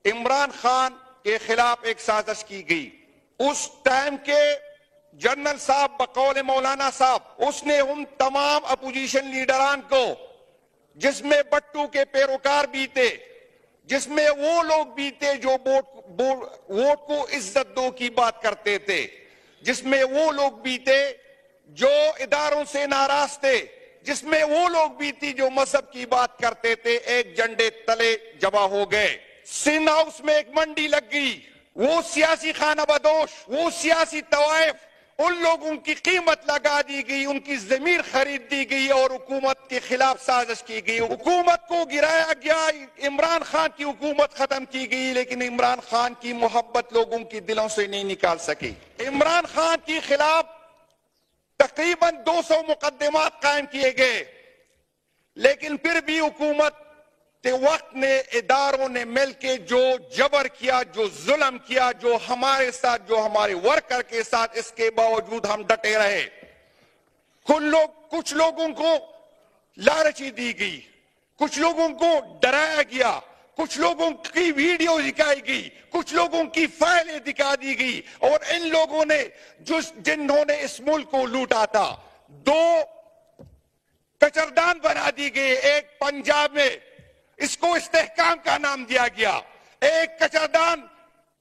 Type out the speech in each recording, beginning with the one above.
عمران خان کے خلاف ایک سازش کی گئی. اس ٹائم کے جنرل صاحب بقول مولانا صاحب اس نے ان تمام اپوزیشن لیڈران کو، جس میں بٹو کے پیروکار بھی تھے، جس میں وہ لوگ بھی تھے جو ووٹ کو عزت دو کی بات کرتے تھے، جس میں وہ لوگ بھی تھے جو اداروں سے ناراض تھے، جس میں وہ لوگ بھی تھی جو مذہب کی بات کرتے تھے، ایک جھنڈے تلے جمع ہو گئے. سندھ ہاؤس میں ایک منڈی لگ گئی. وہ سیاسی خانہ بدوش، وہ سیاسی طوائف، ان لوگوں کی قیمت لگا دی گئی، ان کی ضمیر خرید دی گئی اور حکومت کے خلاف سازش کی گئی. حکومت کو گرایا گیا، عمران خان کی حکومت ختم کی گئی، لیکن عمران خان کی محبت لوگوں کے دلوں سے نہیں نکال سکی. عمران خان کے خلاف تقریباً 200 مقدمات قائم کیے گئے، لیکن پھر بھی حکومت کے وقت نے، اداروں نے مل کے جو جبر کیا، جو ظلم کیا، جو ہمارے ساتھ، جو ہمارے ورکر کے ساتھ، اس کے باوجود ہم ڈٹے رہے. کچھ لوگوں کو لالچی دی گئی، کچھ لوگوں کو ڈرایا گیا، کچھ لوگوں کی ویڈیو دکھائی گئی، کچھ لوگوں کی فائلیں دکھا دی گئی، اور ان لوگوں نے جنہوں نے اس ملک کو لوٹا تھا، 2 کچردان بنا دی گئی. ایک پنجاب میں، اس کو استحکام کا نام دیا گیا. ایک کچردان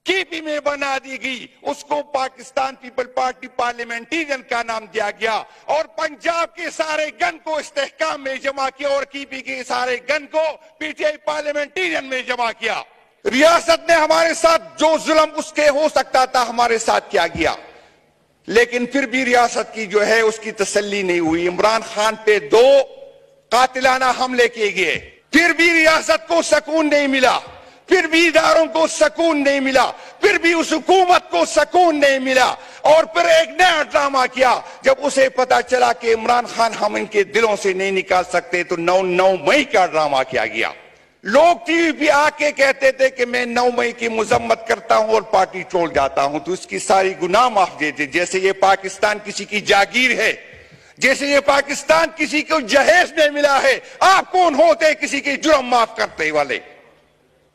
کی پی میں بنا دی گئی، اس کو پاکستان پیپل پارٹی پارلیمنٹیرین کا نام دیا گیا. اور پنجاب کے سارے گن کو استحکام میں جمع کیا، اور کی پی کے سارے گن کو پی ٹی آئی پارلیمنٹیرین میں جمع کیا. ریاست نے ہمارے ساتھ جو ظلم اس کے ہو سکتا تھا ہمارے ساتھ کیا گیا، لیکن پھر بھی ریاست کی جو ہے اس کی تسلی نہیں ہوئی. عمران خان پہ 2 قاتلانہ حملے کیے گئے، پھر بھی ریاست کو سکون نہیں ملا، پھر بھی اداروں کو سکون نہیں ملا، پھر بھی اس حکومت کو سکون نہیں ملا. اور پھر ایک نیا ڈرامہ کیا. جب اسے پتا چلا کہ عمران خان ہم ان کے دلوں سے نہیں نکال سکتے، تو 9 مئی کا ڈرامہ کیا گیا. لوگ ٹی وی پہ آ کے کہتے تھے کہ میں 9 مئی کی مذمت کرتا ہوں اور پارٹی چھوڑ جاتا ہوں، تو اس کی ساری گناہ معاف دے دے. جیسے یہ پاکستان کسی کی جاگیر ہے، جیسے یہ پاکستان کسی کو جہیز میں ملا ہے. آپ کون ہوتے کسی کے جرم معاف کرتے والے؟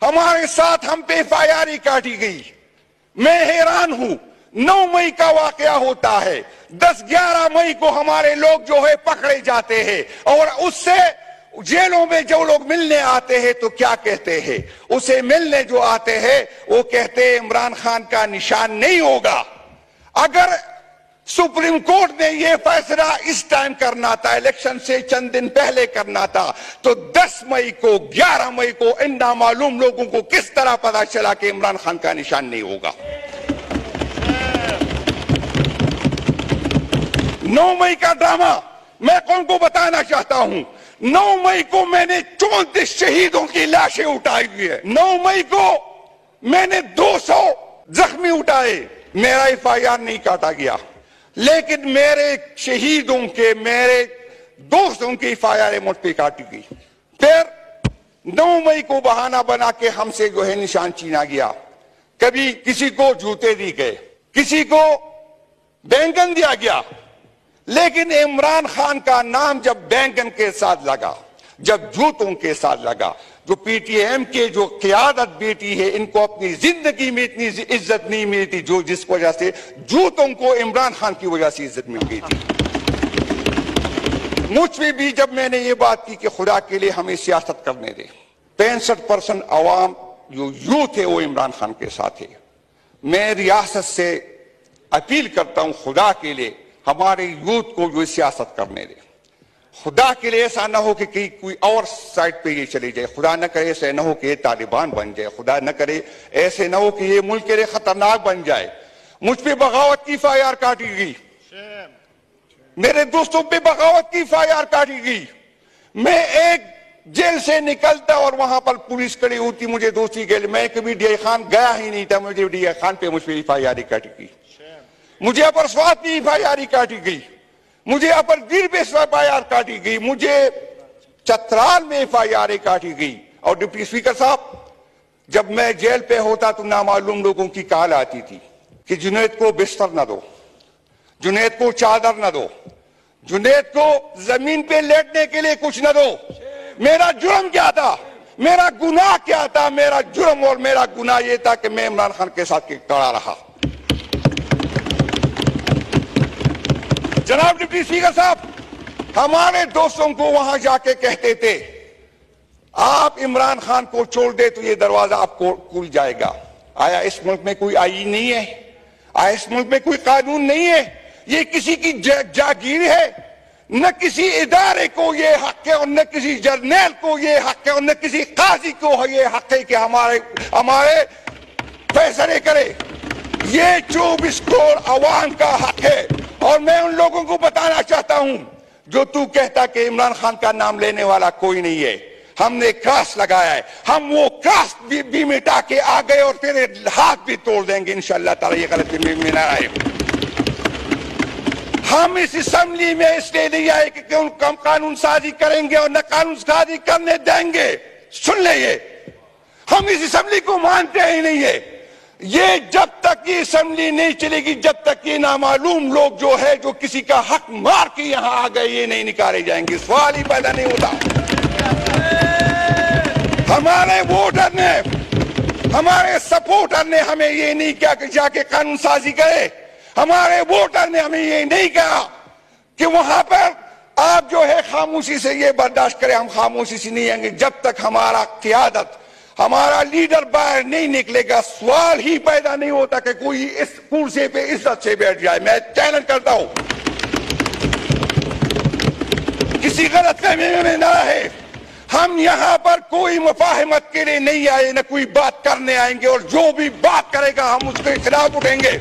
ہمارے ساتھ ہم پہ FIR کاٹی گئی. میں حیران ہوں، 9 مئی کا واقعہ ہوتا ہے، 10-11 مئی کو ہمارے لوگ جو ہے پکڑے جاتے ہیں، اور اس سے جیلوں میں جو لوگ ملنے آتے ہیں تو کیا کہتے ہیں؟ اسے ملنے جو آتے ہیں وہ کہتے ہیں عمران خان کا نشان نہیں ہوگا. اگر سپریم کورٹ نے یہ فیصلہ اس ٹائم کرنا تھا، الیکشن سے چند دن پہلے کرنا تھا، تو 10 مئی کو 11 مئی کو ان نامعلوم لوگوں کو کس طرح پتا چلا کہ عمران خان کا نشان نہیں ہوگا؟ 9 مئی کا ڈرامہ میں کون کو بتانا چاہتا ہوں. 9 مئی کو میں نے 34 شہیدوں کی لاشیں اٹھائی ہوئی ہے. 9 مئی کو میں نے 200 زخمی اٹھائے. میرا FIR نہیں کاٹا گیا، لیکن میرے شہیدوں کے، میرے دوستوں کی FIR مجھ پہ کاٹی گئی. پھر 9 مئی کو بہانہ بنا کے ہم سے جو ہے نشان چھینا گیا. کبھی کسی کو جوتے دی گئے، کسی کو بینگن دیا گیا، لیکن عمران خان کا نام جب بینگن کے ساتھ لگا، جب جوتوں کے ساتھ لگا، جو پی ٹی ایم کے جو قیادت بیٹی ہے، ان کو اپنی زندگی میں اتنی عزت نہیں ملتی جو جس وجہ سے جوتوں کو عمران خان کی وجہ سے عزت مل گئی تھی. مجھ پہ بھی جب میں نے یہ بات کی کہ خدا کے لیے ہمیں سیاست کرنے دے، 65% عوام جو یوتھ ہے وہ عمران خان کے ساتھ ہے. میں ریاست سے اپیل کرتا ہوں خدا کے لیے ہمارے یوتھ کو جو سیاست کرنے دے. خدا کے لیے ایسا نہ ہو کہ کوئی اور سائٹ پہ یہ چلی جائے. خدا نہ کرے ایسا نہ ہو کہ یہ طالبان بن جائے. خدا نہ کرے ایسے نہ ہو کہ یہ ملک کے لیے خطرناک بن جائے. مجھ پہ بغاوت کی FIR کاٹی گئی، میرے دوستوں پہ بغاوت کی FIR کاٹی گئی. میں ایک جیل سے نکلتا اور وہاں پر پولیس کڑی ہوتی مجھے دوسری گیل. میں کبھی ڈی آئی خان گیا ہی نہیں تھا، مجھے ڈی آئی خان پہ مجھ پہ FIR کاٹی گئی. مجھے اپر سوات میں FIR کاٹی گئی، مجھے اپر گیر پہ FIR کاٹی گئی، مجھے چترال میں FIR کاٹی گئی. اور ڈپٹی اسپیکر صاحب، جب میں جیل پہ ہوتا تو نامعلوم لوگوں کی کال آتی تھی کہ جنید کو بستر نہ دو، جنید کو چادر نہ دو، جنید کو زمین پہ لیٹنے کے لیے کچھ نہ دو. میرا جرم کیا تھا؟ میرا گناہ کیا تھا؟ میرا جرم اور میرا گناہ یہ تھا کہ میں عمران خان کے ساتھ کھڑا رہا. جناب ڈپٹی اسپیکر صاحب، ہمارے دوستوں کو وہاں جا کے کہتے تھے آپ عمران خان کو چھوڑ دے تو یہ دروازہ آپ کو کھل جائے گا. آیا اس ملک میں کوئی آئین نہیں ہے؟ آیا اس ملک میں کوئی قانون نہیں ہے؟ یہ کسی کی جاگیر ہے؟ نہ کسی ادارے کو یہ حق ہے اور نہ کسی جرنیل کو یہ حق ہے اور نہ کسی قاضی کو یہ حق ہے کہ ہمارے فیصلے کرے. یہ 24 کروڑ عوام کا حق ہے. اور میں ان لوگوں کو بتانا چاہتا ہوں جو تو کہتا کہ عمران خان کا نام لینے والا کوئی نہیں ہے. ہم نے کراس لگایا ہے، ہم وہ کراس بھی مٹا کے آ گئے اور تیرے ہاتھ بھی توڑ دیں گے انشاءاللہ تعالی. یہ غلطی میں نہ آئے. ہم اس اسمبلی میں اس لیے نہیں آئے کہ ہم قانون سازی کریں گے اور نہ قانون سازی کرنے دیں گے. سن لے، یہ ہم اس اسمبلی کو مانتے ہی نہیں ہے. یہ جب تک یہ اسمبلی نہیں چلے گی، جب تک یہ نامعلوم لوگ جو ہے جو کسی کا حق مار کے یہاں آ گئے یہ نہیں نکالے جائیں گے. سوال ہی پیدا نہیں ہوتا. ہمارے ووٹر نے، ہمارے سپورٹر نے ہمیں یہ نہیں کہا کہ جا کے قانون سازی کرے. ہمارے ووٹر نے ہمیں یہ نہیں کہا کہ وہاں پر آپ جو ہے خاموشی سے یہ برداشت کریں. ہم خاموشی سے نہیں آئیں گے جب تک ہمارا قیادت، ہمارا لیڈر باہر نہیں نکلے گا. سوال ہی پیدا نہیں ہوتا کہ کوئی اس کرسی پہ عزت سے بیٹھ جائے. میں چیلنج کرتا ہوں، کسی غلط فہمی میں نہ رہے. ہم یہاں پر کوئی مفاہمت کے لیے نہیں آئے، نہ کوئی بات کرنے آئیں گے. اور جو بھی بات کرے گا ہم اس کے خلاف اٹھیں گے.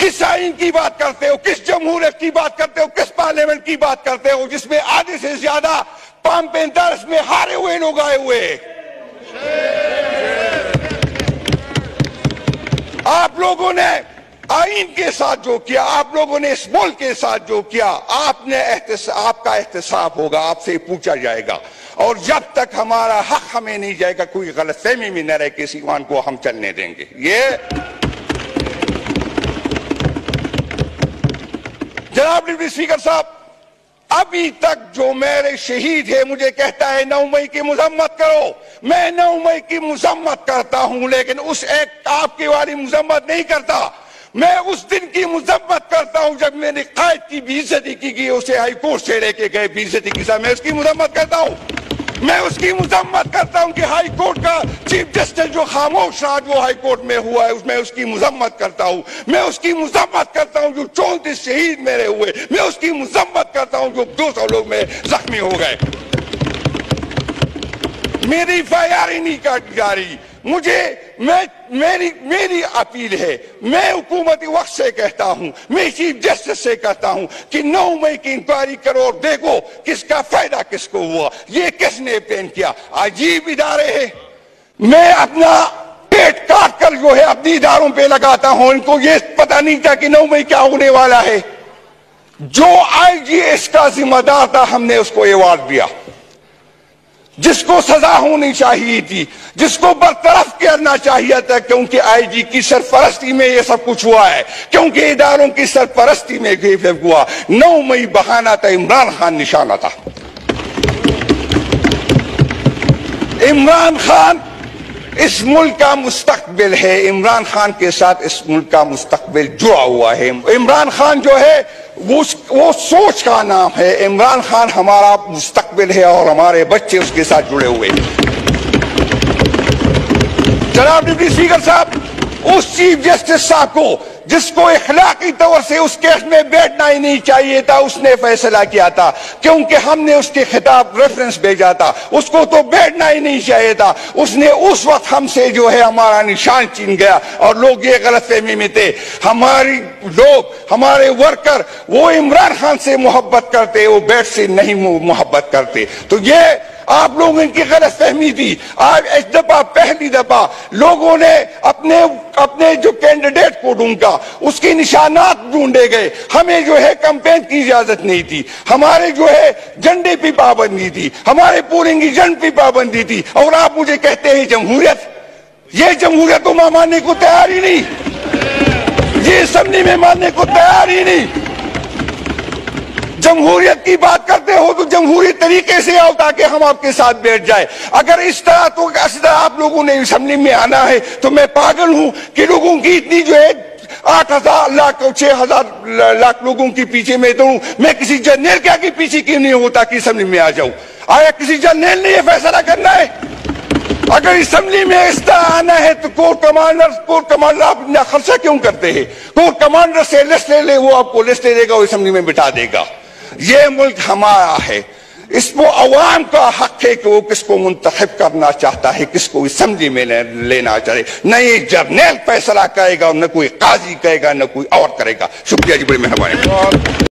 کس آئین کی بات کرتے ہو؟ کس جمہوریت کی بات کرتے ہو؟ کس پارلیمنٹ کی بات کرتے ہو جس میں آدھے سے زیادہ پامپینترس میں ہارے ہوئے لوگ آئے ہوئے؟ آپ لوگوں نے آئین کے ساتھ جو کیا، آپ لوگوں نے اس ملک کے ساتھ جو کیا، آپ کا احتساب ہوگا، آپ سے پوچھا جائے گا. اور جب تک ہمارا حق ہمیں نہیں جائے گا کوئی غلط فہمی میں نہ رہے کہ اس ایوان کو ہم چلنے دیں گے. یہ جناب ڈپٹی اسپیکر صاحب، ابھی تک جو میرے شہید ہے مجھے کہتا ہے 9 مئی کی مذمت کرو. میں 9 مئی کی مذمت کرتا ہوں، لیکن اس ایک آپ کی والی مذمت نہیں کرتا. میں اس دن کی مذمت کرتا ہوں جب میرے قائد کی بے عزتی کی گئی، اسے ہائی کورٹ سے لے کے گئے بے عزتی کے ساتھ. میں اس کی مذمت کرتا ہوں. میں اس کی مذمت کرتا ہوں کہ ہائی کورٹ کا چیف جسٹس جو خاموش رہا جو ہائی کورٹ میں ہوا ہے، میں اس کی مذمت کرتا ہوں. میں اس کی مذمت کرتا ہوں جو 34 شہید میرے ہوئے. میں اس کی مذمت کرتا ہوں جو 200 لوگ میں زخمی ہو گئے. میری فیاری نہیں کاٹی جا رہی. میری اپیل ہے، میں حکومت وقت سے کہتا ہوں، میں چیف جسٹس سے کہتا ہوں کہ 9 مئی کی انکوائری کرو اور دیکھو کس کا فائدہ کس کو ہوا، یہ کس نے پین کیا. عجیب ادارے ہیں. میں اپنا پیٹ کاٹ کر جو ہے اپنی اداروں پہ لگاتا ہوں. ان کو یہ پتہ نہیں تھا کہ 9 مئی کیا ہونے والا ہے. جو آئی جی اس کا ذمہ دار تھا ہم نے اس کو ایوارڈ دیا، جس کو سزا ہونی چاہیے تھی، جس کو برطرف کرنا چاہیے تھا، کیونکہ آئی جی کی سرپرستی میں یہ سب کچھ ہوا ہے، کیونکہ اداروں کی سرپرستی میں یہ سب ہوا. 9 مئی بہانہ تھا، عمران خان نشانہ تھا. عمران خان اس ملک کا مستقبل ہے. عمران خان کے ساتھ اس ملک کا مستقبل جڑا ہوا ہے. عمران خان جو ہے وہ سوچ کا نام ہے. عمران خان ہمارا مستقبل ہے اور ہمارے بچے اس کے ساتھ جڑے ہوئے. جناب ڈپٹی اسپیکر صاحب، اس چیف جسٹس صاحب کو جس کو اخلاقی طور سے اس کیس میں بیٹھنا ہی نہیں چاہیے تھا، اس نے فیصلہ کیا تھا، کیونکہ ہم نے اس کے خطاب ریفرنس بھیجا تھا. اس کو تو بیٹھنا ہی نہیں چاہیے تھا. اس نے اس وقت ہم سے جو ہے ہمارا نشان چھین گیا اور لوگ یہ غلط فہمی میں تھے. ہمارے ورکر وہ عمران خان سے محبت کرتے، وہ بیٹھ سے نہیں محبت کرتے. تو یہ آپ لوگوں کی غلط فہمی تھی. آج اس دفعہ پہلی دفعہ لوگوں نے اپنے جو کینڈیڈیٹ کو ڈھونڈا، اس کے نشانات ڈھونڈے گئے. ہمیں جو ہے کمپین کی اجازت نہیں تھی، ہمارے جو ہے جھنڈے پہ پابندی تھی، ہمارے پولنگ ایجنٹ پہ پابندی تھی. اور آپ مجھے کہتے ہیں جمہوریت. یہ جمہوریت تو میں ماننے کو تیار ہی نہیں، یہ اسمبلی میں ماننے کو تیار ہی نہیں. جمہوریت کی بات کرتے ہو تو جمہوری طریقے سے آؤ تاکہ ہم آپ کے ساتھ بیٹھ جائے. اگر اس طرح آپ لوگوں نے اسمبلی میں آنا ہے تو میں پاگل ہوں کہ لوگوں کی اتنی جو ہے 8,000 لاکھ 6,000 لاکھ لوگوں کے پیچھے میں تو ہوں. میں کسی جرنیل کیا کے پیچھے کیوں نہیں ہوتا کہ اسمبلی میں آ جاؤں؟ آیا کسی جرنیل نے یہ فیصلہ کرنا ہے؟ اگر اسمبلی میں اس طرح آنا ہے تو کورٹ کمانڈر آپ اتنا خرچہ کیوں کرتے ہیں؟ کورٹ کمانڈر سے لسٹ لے لے، وہ آپ کو لسٹ دے گا اور اسمبلی میں بٹھا دے گا. یہ ملک ہمارا ہے، اس کو عوام کا حق ہے کہ وہ کس کو منتخب کرنا چاہتا ہے، کس کو اسمبلی میں لینا چاہے. نہ یہ جرنیل فیصلہ کرے گا، نہ کوئی قاضی کرے گا، نہ کوئی اور کرے گا. شکریہ جی، بڑی مہربانی.